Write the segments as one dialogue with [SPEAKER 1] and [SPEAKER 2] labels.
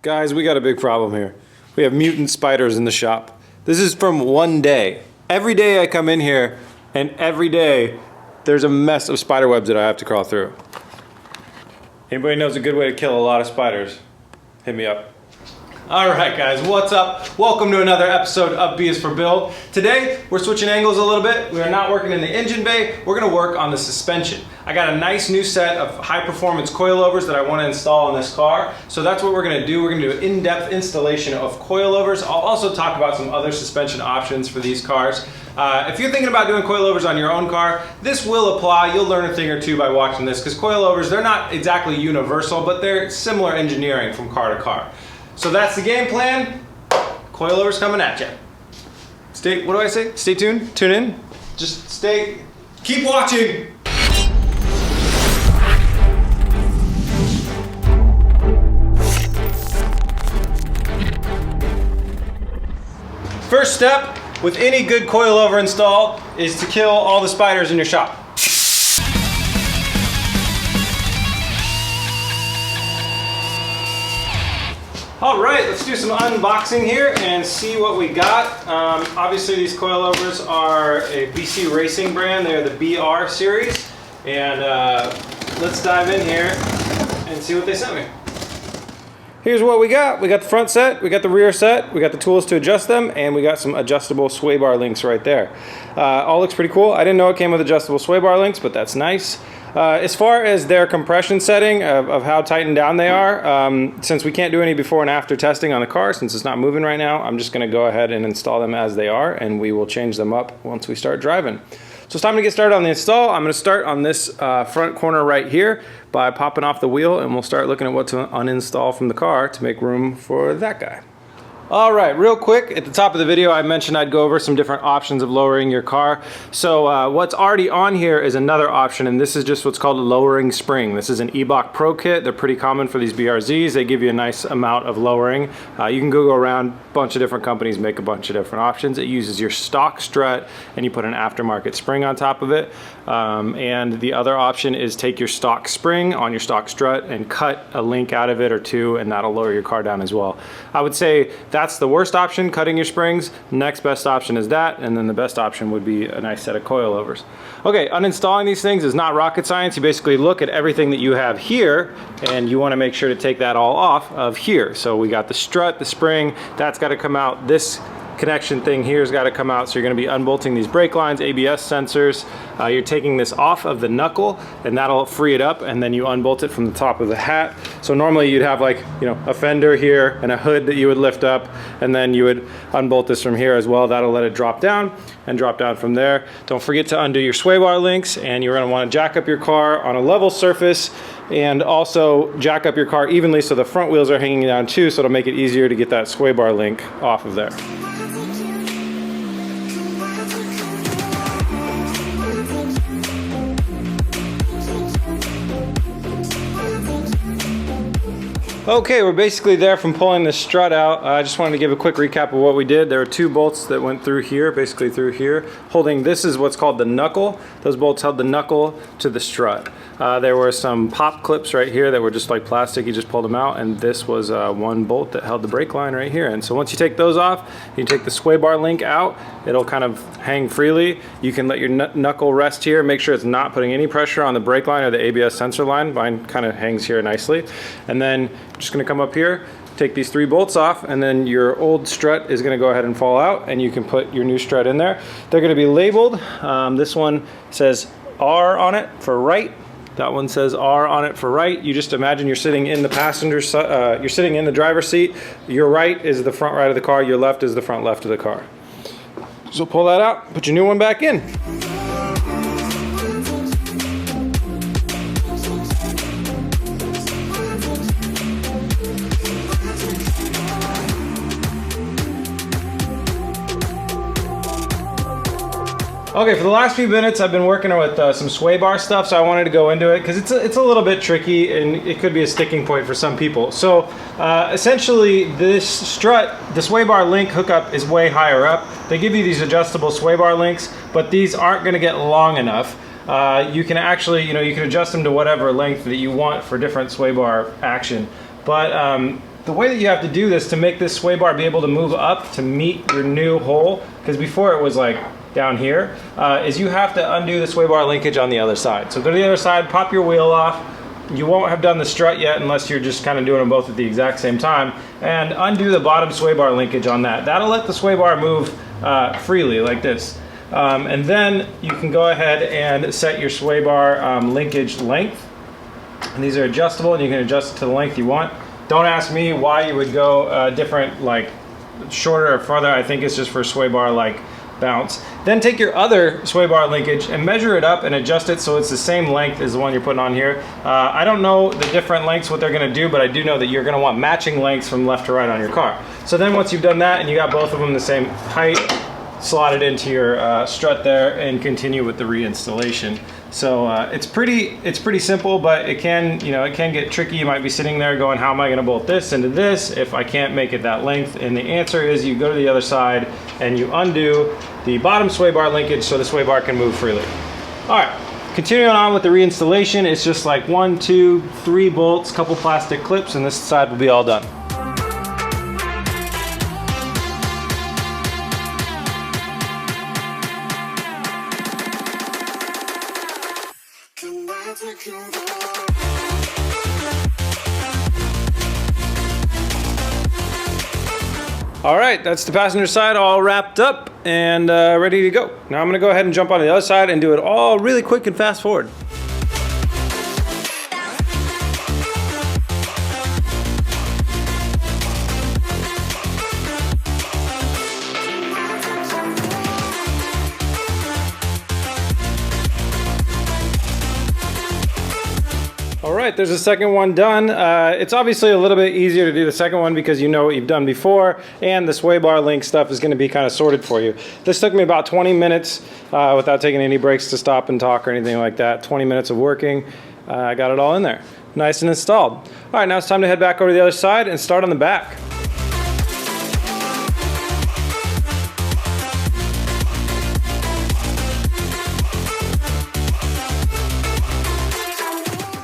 [SPEAKER 1] Guys, we got a big problem here. We have mutant spiders in the shop. This is from one day. Every day I come in here, and every day there's a mess of spider webs that I have to crawl through. Anybody knows a good way to kill a lot of spiders? Hit me up. Alright guys, what's up? Welcome to another episode of B is for Build. Today, we're switching angles a little bit. We are not working in the engine bay, we're gonna work on the suspension. I got a nice new set of high performance coilovers that I wanna install in this car. So that's what we're gonna do. We're gonna do an in-depth installation of coilovers. I'll also talk about some other suspension options for these cars. If you're thinking about doing coilovers on your own car, this will apply. You'll learn a thing or two by watching this, because coilovers, they're not exactly universal, but they're similar engineering from car to car. So that's the game plan. Coilovers coming at you. What do I say? Stay tuned, tune in. Just keep watching. First step with any good coilover install is to kill all the spiders in your shop. All right, let's do some unboxing here and see what we got. Obviously these coilovers are a BC Racing brand. They're the BR series. And let's dive in here and see what they sent me. Here's what we got. We got the front set, we got the rear set, we got the tools to adjust them, and we got some adjustable sway bar links right there. All looks pretty cool. I didn't know it came with adjustable sway bar links, but that's nice. As far as their compression setting of how tightened down they are, since we can't do any before and after testing on the car, since it's not moving right now, I'm just gonna go ahead and install them as they are, and we will change them up once we start driving. So it's time to get started on the install. I'm gonna start on this front corner right here by popping off the wheel, and we'll start looking at what to uninstall from the car to make room for that guy. All right, real quick, at the top of the video, I mentioned I'd go over some different options of lowering your car. So what's already on here is another option, and this is just what's called a lowering spring. This is an eBOK Pro kit. They're pretty common for these BRZs. They give you a nice amount of lowering. You can go around, a bunch of different companies make a bunch of different options. It uses your stock strut, and you put an aftermarket spring on top of it. And the other option is take your stock spring on your stock strut and cut a link out of it or two, and that'll lower your car down as well. I would say that's the worst option, cutting your springs. Next best option is that, and then the best option would be a nice set of coilovers. Okay, uninstalling these things is not rocket science. You basically look at everything that you have here, and you want to make sure to take that all off of here. So we got the strut, the spring, that's got to come out. This connection thing here has got to come out, so you're going to be unbolting these brake lines, ABS sensors. You're taking this off of the knuckle, and that'll free it up, and then you unbolt it from the top of the hat. So normally you'd have, like, you know, a fender here and a hood that you would lift up, and then you would unbolt this from here as well. That'll let it drop down and drop down from there. Don't forget to undo your sway bar links, and you're going to want to jack up your car on a level surface, and also jack up your car evenly so the front wheels are hanging down too, so it'll make it easier to get that sway bar link off of there. Okay, we're basically there from pulling the strut out. I just wanted to give a quick recap of what we did. There were two bolts that went through here, basically through here, holding, this is what's called the knuckle. Those bolts held the knuckle to the strut. There were some pop clips right here that were just like plastic. You just pulled them out, and this was one bolt that held the brake line right here. And so once you take those off, you take the sway bar link out, it'll kind of hang freely. You can let your knuckle rest here, make sure it's not putting any pressure on the brake line or the ABS sensor line. Mine kind of hangs here nicely. And then just gonna come up here, take these three bolts off, and then your old strut is gonna go ahead and fall out, and you can put your new strut in there. They're gonna be labeled. This one says R on it for right. That one says R on it for right. You just imagine you're sitting in the passenger side, you're sitting in the driver's seat. Your right is the front right of the car, your left is the front left of the car. So pull that out, put your new one back in. Okay, for the last few minutes I've been working with some sway bar stuff, so I wanted to go into it because it's a little bit tricky and it could be a sticking point for some people. So essentially this strut, the sway bar link hookup is way higher up. They give you these adjustable sway bar links, but these aren't going to get long enough. You can actually, you can adjust them to whatever length that you want for different sway bar action. But the way that you have to do this to make this sway bar be able to move up to meet your new hole, because before it was like down here, is you have to undo the sway bar linkage on the other side. So go to the other side, pop your wheel off. You won't have done the strut yet unless you're just kind of doing them both at the exact same time, and undo the bottom sway bar linkage on that. That'll let the sway bar move freely like this. And then you can go ahead and set your sway bar linkage length. And these are adjustable, and you can adjust it to the length you want. Don't ask me why you would go different, like shorter or farther. I think it's just for sway bar like bounce. Then take your other sway bar linkage and measure it up and adjust it so it's the same length as the one you're putting on here. I don't know the different lengths, what they're gonna do, but I do know that you're gonna want matching lengths from left to right on your car. So then once you've done that and you got both of them the same height, slot it into your strut there and continue with the reinstallation. So it's pretty simple, but it can get tricky. You might be sitting there going, how am I gonna bolt this into this if I can't make it that length? And the answer is you go to the other side and you undo the bottom sway bar linkage so the sway bar can move freely. All right, continuing on with the reinstallation, it's just like 1, 2, 3 bolts, couple plastic clips, and this side will be all done. All right, that's the passenger side all wrapped up and ready to go. Now I'm gonna go ahead and jump on the other side and do it all really quick and fast forward. All right, there's a second one done. It's obviously a little bit easier to do the second one because you know what you've done before, and the sway bar link stuff is going to be kind of sorted for you. This took me about 20 minutes without taking any breaks to stop and talk or anything like that. 20 minutes of working. I got it all in there. Nice and installed. All right, now it's time to head back over to the other side and start on the back.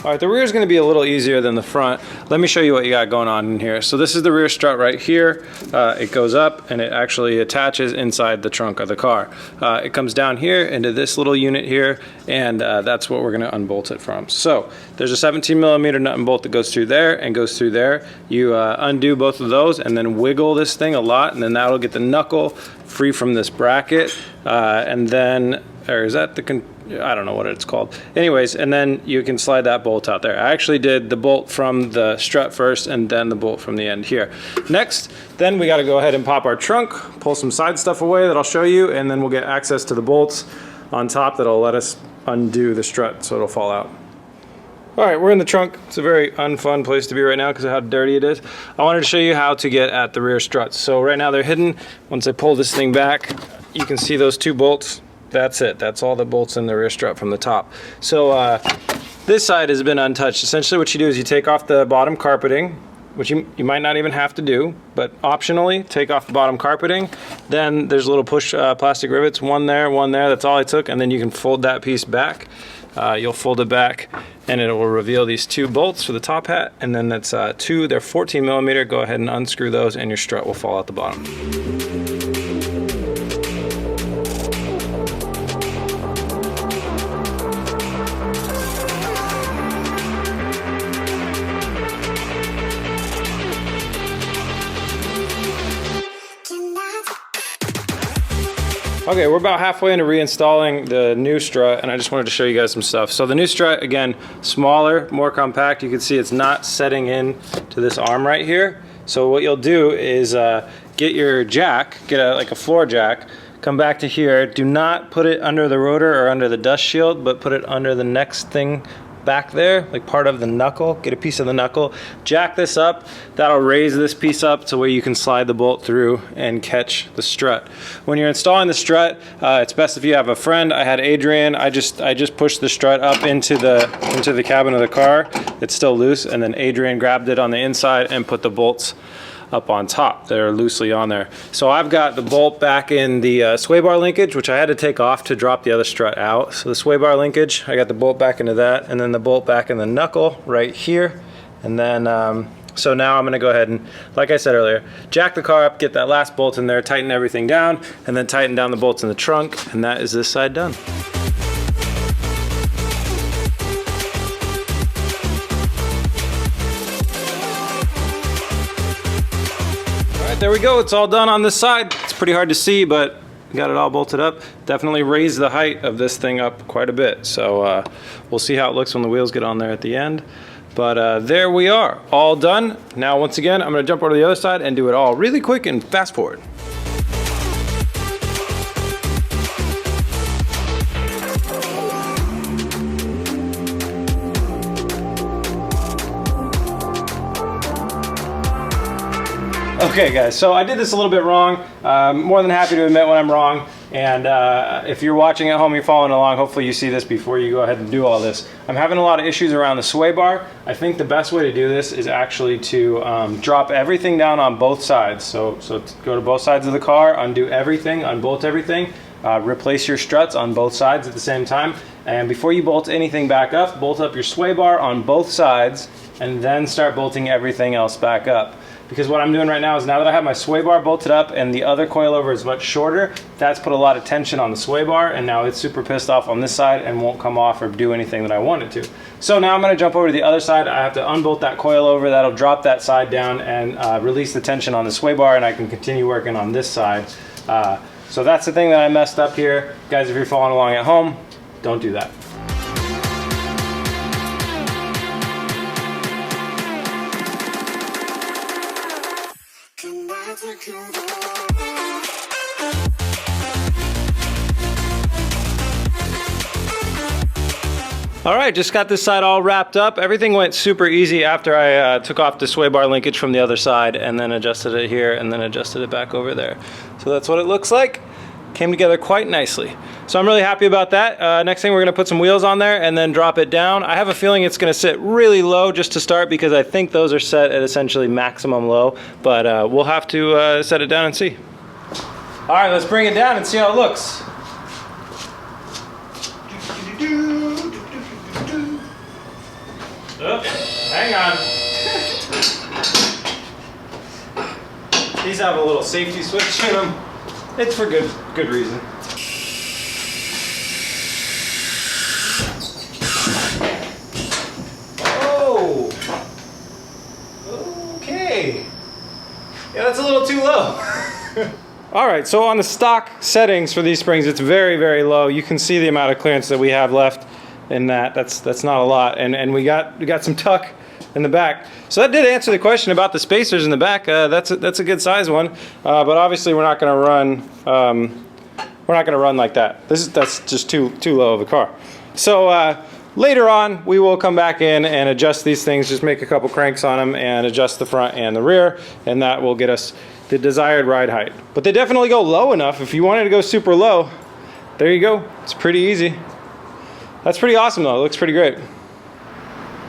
[SPEAKER 1] All right, the rear is going to be a little easier than the front. Let me show you what you got going on in here. So this is the rear strut right here. It goes up and it actually attaches inside the trunk of the car. It comes down here into this little unit here, and that's what we're going to unbolt it from. So there's a 17mm nut and bolt that goes through there and goes through there. You undo both of those and then wiggle this thing a lot, and then that'll get the knuckle free from this bracket. And then, or is that the I don't know what it's called. Anyways, and then you can slide that bolt out there. I actually did the bolt from the strut first and then the bolt from the end here. Next, then we got to go ahead and pop our trunk, pull some side stuff away that I'll show you, and then we'll get access to the bolts on top that'll let us undo the strut so it'll fall out. All right, we're in the trunk. It's a very unfun place to be right now because of how dirty it is. I wanted to show you how to get at the rear struts. So right now they're hidden. Once I pull this thing back, you can see those 2 bolts. That's it. That's all the bolts in the rear strut from the top. So this side has been untouched. Essentially what you do is you take off the bottom carpeting, which you might not even have to do, but optionally take off the bottom carpeting. Then there's little push plastic rivets, one there, that's all I took, and then you can fold that piece back. You'll fold it back and it will reveal these 2 bolts for the top hat, and then that's 2, they're 14mm. Go ahead and unscrew those and your strut will fall out the bottom. Okay, we're about halfway into reinstalling the new strut, and I just wanted to show you guys some stuff. So the new strut, again, smaller, more compact. You can see it's not setting in to this arm right here. So what you'll do is get your jack, get like a floor jack, come back to here. Do not put it under the rotor or under the dust shield, but put it under the next thing back there, like part of the knuckle. Get a piece of the knuckle, jack this up. That'll raise this piece up to where you can slide the bolt through and catch the strut. When you're installing the strut, it's best if you have a friend. I had Adrian. I just pushed the strut up into the cabin of the car. It's still loose, and then Adrian grabbed it on the inside and put the bolts up on top. They're loosely on there. So I've got the bolt back in the sway bar linkage, which I had to take off to drop the other strut out. So the sway bar linkage, I got the bolt back into that, and then the bolt back in the knuckle right here. And then So now I'm going to go ahead and, like I said earlier, jack the car up, get that last bolt in there, tighten everything down, and then tighten down the bolts in the trunk, and that is this side done. All right, there we go. It's all done on this side. It's pretty hard to see, but we got it all bolted up. Definitely raised the height of this thing up quite a bit. So we'll see how it looks when the wheels get on there at the end. But there we are, all done. Now, once again, I'm gonna jump over to the other side and do it all really quick and fast forward. Okay guys, so I did this a little bit wrong. More than happy to admit when I'm wrong. And if you're watching at home, you're following along, hopefully you see this before you go ahead and do all this. I'm having a lot of issues around the sway bar. I think the best way to do this is actually to drop everything down on both sides. So go to both sides of the car, undo everything, unbolt everything, replace your struts on both sides at the same time. And before you bolt anything back up, bolt up your sway bar on both sides and then start bolting everything else back up. Because what I'm doing right now is, now that I have my sway bar bolted up and the other coilover is much shorter, that's put a lot of tension on the sway bar, and now it's super pissed off on this side and won't come off or do anything that I want it to. So now I'm going to jump over to the other side. I have to unbolt that coilover. That'll drop that side down and release the tension on the sway bar, and I can continue working on this side. So that's the thing that I messed up here. Guys, if you're following along at home, don't do that. All right, just got this side all wrapped up. Everything went super easy after I took off the sway bar linkage from the other side and then adjusted it here and then adjusted it back over there. So that's what it looks like. Came together quite nicely. So I'm really happy about that. Next thing, we're gonna put some wheels on there and then drop it down. I have a feeling it's gonna sit really low just to start, because I think those are set at essentially maximum low, but we'll have to set it down and see. All right, let's bring it down and see how it looks. Oh, hang on. These have a little safety switch in them. It's for good reason. Oh, okay. Yeah, that's a little too low. All right, so on the stock settings for these springs, it's very, very low. You can see the amount of clearance that we have left in that. That's not a lot, and we got some tuck in the back. So that did answer the question about the spacers in the back. That's a good size one, but obviously we're not going to run like that. That's just too low of a car. So later on, we will come back in and adjust these things. Just make a couple cranks on them and adjust the front and the rear, and that will get us the desired ride height. But they definitely go low enough. If you wanted to go super low, there you go. It's pretty easy. That's pretty awesome though. It looks pretty great.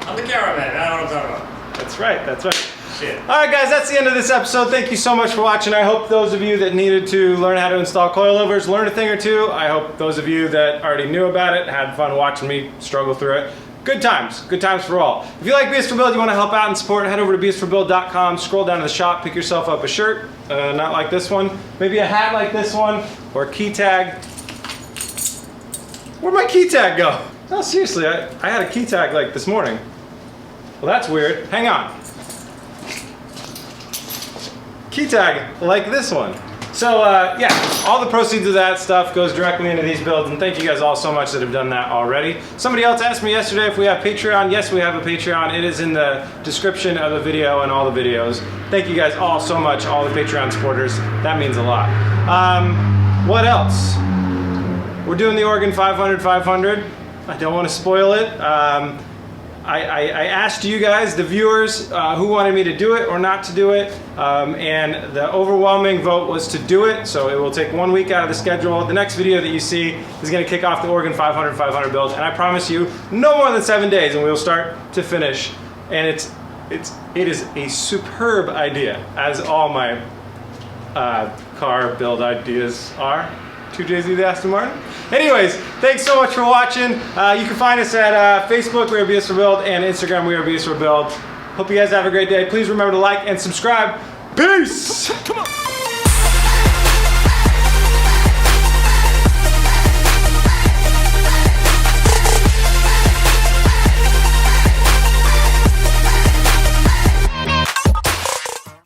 [SPEAKER 2] I'm the cameraman. I know what I'm talking about.
[SPEAKER 1] That's right. That's right.
[SPEAKER 2] Shit.
[SPEAKER 1] All right, guys. That's the end of this episode. Thank you so much for watching. I hope those of you that needed to learn how to install coilovers learned a thing or two. I hope those of you that already knew about it had fun watching me struggle through it. Good times for all. If you like BS for Build, you want to help out and support, head over to bsforbuild.com, scroll down to the shop, pick yourself up a shirt, not like this one, maybe a hat like this one, or a key tag. Where'd my key tag go? No, seriously, I had a key tag like this morning. Well, that's weird. Hang on. Key tag like this one. So yeah, all the proceeds of that stuff goes directly into these builds, and thank you guys all so much that have done that already. Somebody else asked me yesterday if we have Patreon. Yes, we have a Patreon. It is in the description of the video and all the videos. Thank you guys all so much, all the Patreon supporters. That means a lot. What else? We're doing the Oregon 500. I don't want to spoil it. I asked you guys, the viewers, who wanted me to do it or not to do it, and the overwhelming vote was to do it, so it will take 1 week out of the schedule. The next video that you see is going to kick off the Oregon 500 build, and I promise you, no more than 7 days, and we'll start to finish, and it is a superb idea, as all my car build ideas are. 2JZ the Aston Martin. Anyways, thanks so much for watching. You can find us at Facebook, we are BS for Build, and Instagram, we are BS for Build. Hope you guys have a great day. Please remember to like and subscribe. Peace!
[SPEAKER 3] Come on.